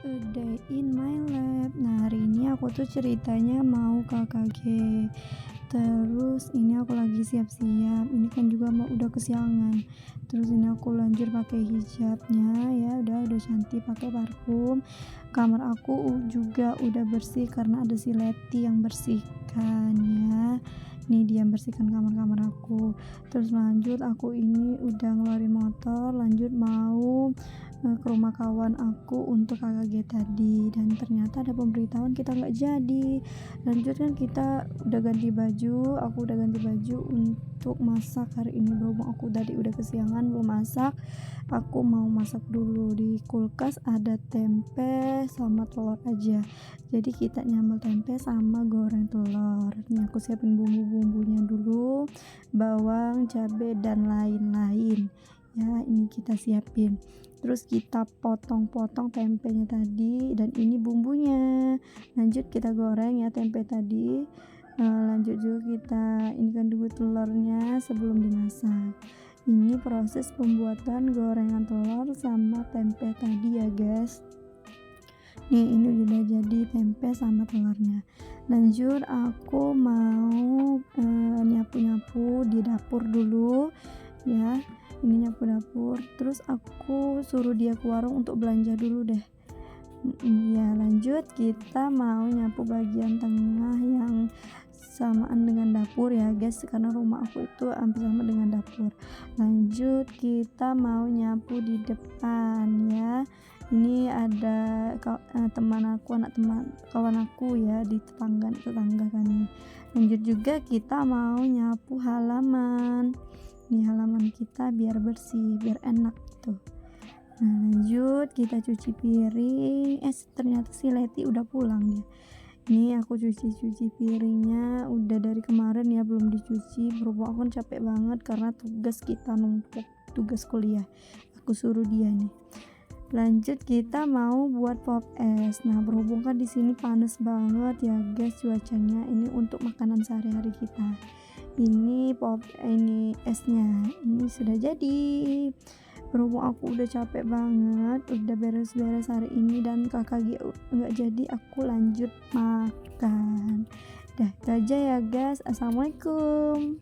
A day in my lab. Nah, hari ini aku tuh ceritanya mau KKG. Terus ini aku lagi siap-siap. Ini kan juga mau udah kesiangan. Terus ini aku lanjut pakai hijabnya ya, udah cantik pakai parfum. Kamar aku juga udah bersih karena ada si Leti yang bersihkan ya. Nih dia yang bersihkan kamar-kamar aku. Terus lanjut aku ini udah ngeluarin motor, lanjut mau ke rumah kawan aku untuk KKG tadi, dan ternyata ada pemberitahuan kita nggak jadi. Lanjut kan kita udah ganti baju, aku udah ganti baju untuk masak hari ini. Berhubung aku tadi udah kesiangan belum masak, aku mau masak dulu. Di kulkas ada tempe sama telur aja, jadi kita nyambal tempe sama goreng telur. Nih aku siapin bumbu-bumbunya dulu, bawang, cabai dan lain-lain ya, ini kita siapin. Terus kita potong-potong tempenya tadi, dan ini bumbunya. Lanjut kita goreng ya tempe tadi. Lanjut juga kita ini kan dulu telurnya sebelum dimasak. Ini proses pembuatan gorengan telur sama tempe tadi ya guys. Nih ini udah jadi tempe sama telurnya. Lanjut aku mau nyapu-nyapu di dapur dulu ya. Ini nyapu dapur, terus aku suruh dia ke warung untuk belanja dulu deh. Ya lanjut kita mau nyapu bagian tengah yang samaan dengan dapur ya guys, karena rumah aku itu hampir sama dengan dapur. Lanjut kita mau nyapu di depan ya. Ini ada kawan aku ya di tetangga kami. Lanjut juga kita mau nyapu halaman. Nih halaman kita biar bersih, biar enak gitu. Nah lanjut kita cuci piring. Ternyata si Leti udah pulang ya. Ini aku cuci piringnya udah dari kemarin ya, belum dicuci. Berhubung aku kan capek banget karena tugas kita numpuk, tugas kuliah. Aku suruh dia nih. Lanjut kita mau buat pop es. Nah berhubung kan di sini panas banget ya guys cuacanya. Ini untuk makanan sehari-hari kita. Ini esnya ini sudah jadi. Berhubung aku udah capek banget, udah beres-beres hari ini dan KKG nggak jadi, aku lanjut makan. Dah itu aja ya guys. Assalamualaikum.